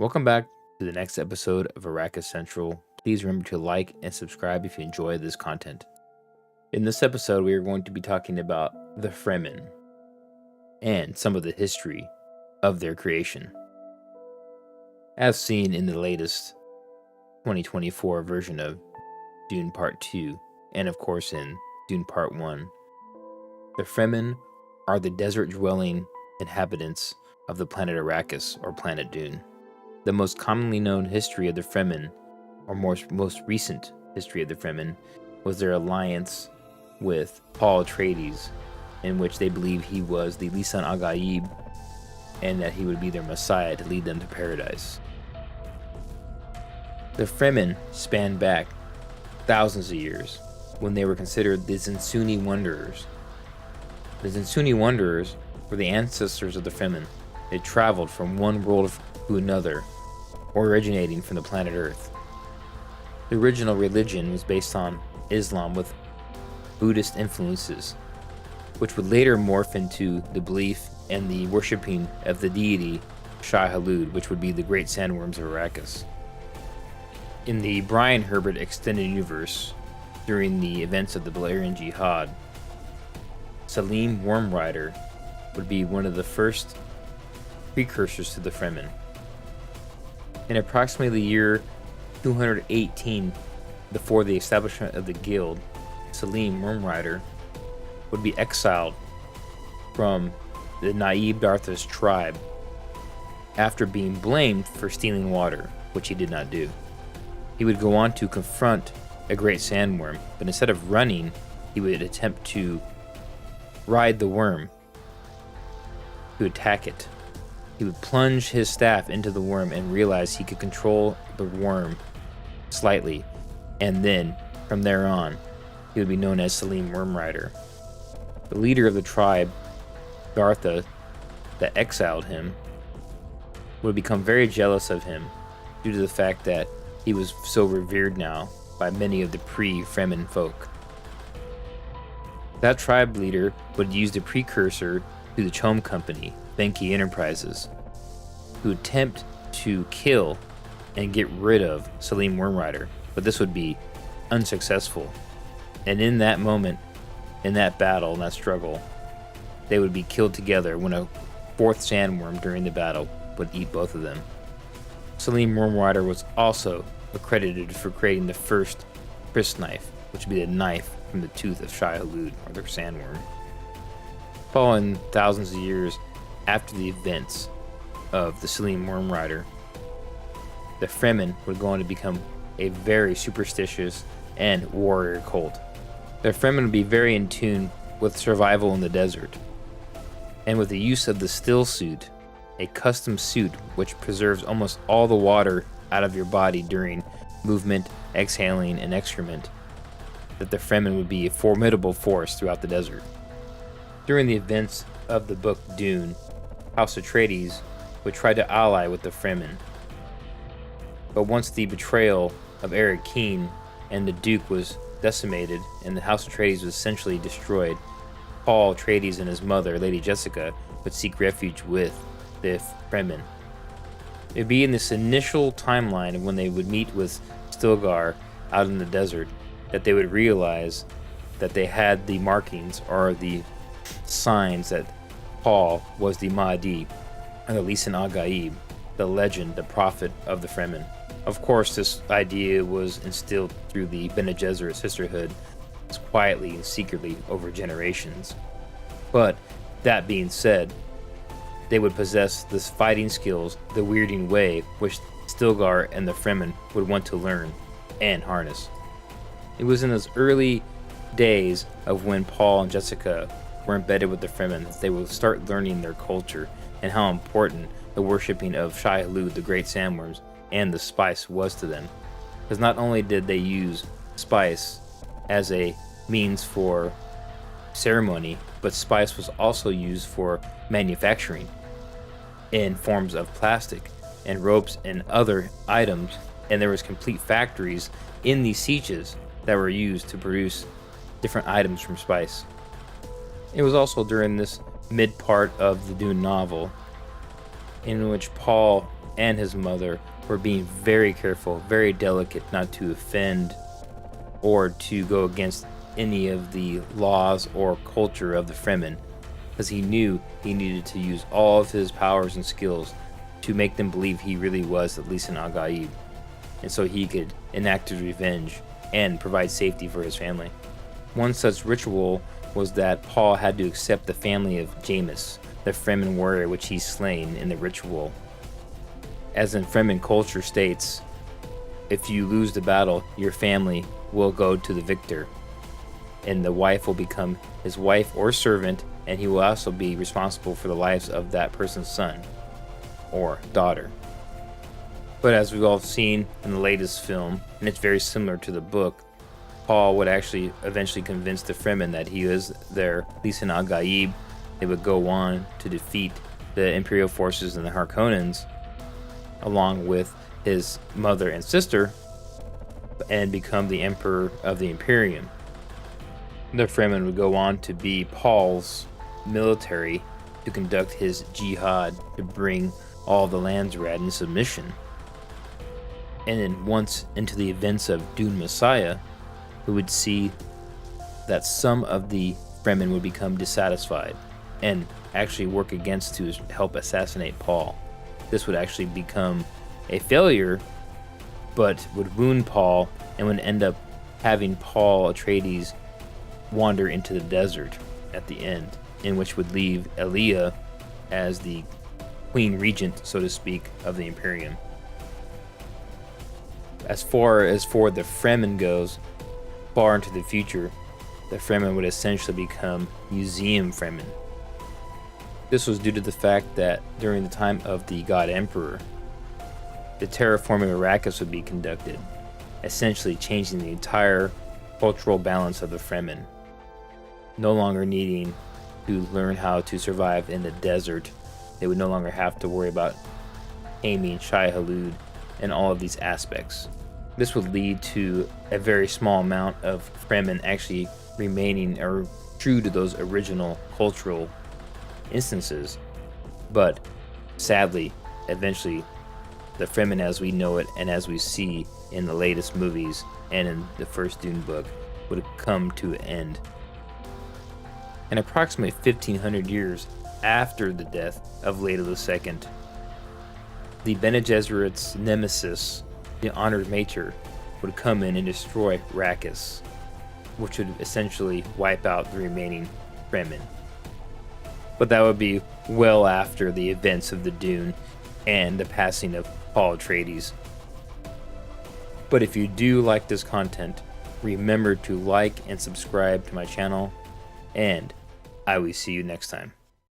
Welcome back to the next episode of Arrakis Central. Please remember to like and subscribe if you enjoy this content. In this episode, we are going to be talking about the Fremen and some of the history of their creation. As seen in the latest 2024 version of Dune Part 2, and of course in Dune Part 1, the Fremen are the desert-dwelling inhabitants of the planet Arrakis, or planet Dune. The most commonly known history of the Fremen, or most recent history of the Fremen, was their alliance with Paul Atreides, in which they believe he was the Lisan al-Gaib, and that he would be their messiah to lead them to paradise. The Fremen span back thousands of years, when they were considered the Zensunni Wanderers. The Zensunni Wanderers were the ancestors of the Fremen. They traveled from one world to another, originating from the planet Earth. The original religion was based on Islam with Buddhist influences, which would later morph into the belief and the worshipping of the deity Shai-Hulud, which would be the great sandworms of Arrakis. In the Brian Herbert extended universe, during the events of the Balerian Jihad, Salim Wormrider would be one of the first precursors to the Fremen. In approximately the year 218 before the establishment of the guild, Salim Wormrider would be exiled from the Naib Dartha's tribe after being blamed for stealing water, which he did not do. He would go on to confront a great sandworm, but instead of running, he would attempt to ride the worm to attack it. He would plunge his staff into the worm and realize he could control the worm slightly, and then, from there on, he would be known as Salim Wormrider. The leader of the tribe, Dartha, that exiled him, would become very jealous of him due to the fact that he was so revered now by many of the pre-Fremen folk. That tribe leader would use the precursor to the Chom Company, Benki Enterprises, who attempt to kill and get rid of Salim Wormrider, but this would be unsuccessful. And in that moment, in that battle, in that struggle, they would be killed together when a fourth sandworm during the battle would eat both of them. Salim Wormrider was also accredited for creating the first cryst knife, which would be the knife from the tooth of Shai-Hulud, or the sandworm. Following thousands of years after the events of the Salim Wormrider, the Fremen would go on to become a very superstitious and warrior cult. The Fremen would be very in tune with survival in the desert, and with the use of the still suit, a custom suit which preserves almost all the water out of your body during movement, exhaling, and excrement, that the Fremen would be a formidable force throughout the desert. During the events of the book Dune, House Atreides would try to ally with the Fremen. But once the betrayal of Eric Keen and the Duke was decimated and the House Atreides was essentially destroyed, Paul Atreides and his mother, Lady Jessica, would seek refuge with the Fremen. It would be in this initial timeline of when they would meet with Stilgar out in the desert that they would realize that they had the markings or the signs that Paul was the Mahdi, or the Lisan al-Gaib, the legend, the prophet of the Fremen. Of course, this idea was instilled through the Bene Gesserit sisterhood quietly and secretly over generations. But that being said, they would possess this fighting skills, the weirding way, which Stilgar and the Fremen would want to learn and harness. It was in those early days of when Paul and Jessica were embedded with the Fremen that they would start learning their culture and how important the worshipping of Shai-Hulud, the great sandworms, and the spice was to them. Because not only did they use spice as a means for ceremony, but spice was also used for manufacturing in forms of plastic and ropes and other items, and there was complete factories in these sieges that were used to produce different items from spice. It was also during this mid part of the Dune novel in which Paul and his mother were being very careful, very delicate not to offend or to go against any of the laws or culture of the Fremen, because he knew he needed to use all of his powers and skills to make them believe he really was at least an Al-Gaib, and so he could enact his revenge and provide safety for his family. One such ritual was that Paul had to accept the family of Jameis, the Fremen warrior which he slain in the ritual. As in Fremen culture states, if you lose the battle, your family will go to the victor, and the wife will become his wife or servant, and he will also be responsible for the lives of that person's son or daughter. But as we've all seen in the latest film, and it's very similar to the book, Paul would actually eventually convince the Fremen that he is their Lisan al-Gaib. They would go on to defeat the Imperial forces and the Harkonnens, along with his mother and sister, and become the Emperor of the Imperium. The Fremen would go on to be Paul's military to conduct his jihad to bring all the Landsraad in submission. And then once into the events of Dune Messiah, we would see that some of the Fremen would become dissatisfied and actually work against to help assassinate Paul. This would actually become a failure, but would wound Paul and would end up having Paul Atreides wander into the desert at the end, in which would leave Elia as the queen regent, so to speak, of the Imperium. As far as for the Fremen goes, far into the future, the Fremen would essentially become museum Fremen. This was due to the fact that during the time of the God Emperor, the terraforming of Arrakis would be conducted, essentially changing the entire cultural balance of the Fremen. No longer needing to learn how to survive in the desert, they would no longer have to worry about taming Shai-Hulud and all of these aspects. This would lead to a very small amount of Fremen actually remaining or true to those original cultural instances. But sadly, eventually, the Fremen as we know it and as we see in the latest movies and in the first Dune book would come to an end. And approximately 1500 years after the death of Leto II, the Bene Gesserit's nemesis, the Honored Mater, would come in and destroy Arrakis, which would essentially wipe out the remaining Fremen. But that would be well after the events of the Dune and the passing of Paul Atreides. But if you do like this content, remember to like and subscribe to my channel, and I will see you next time.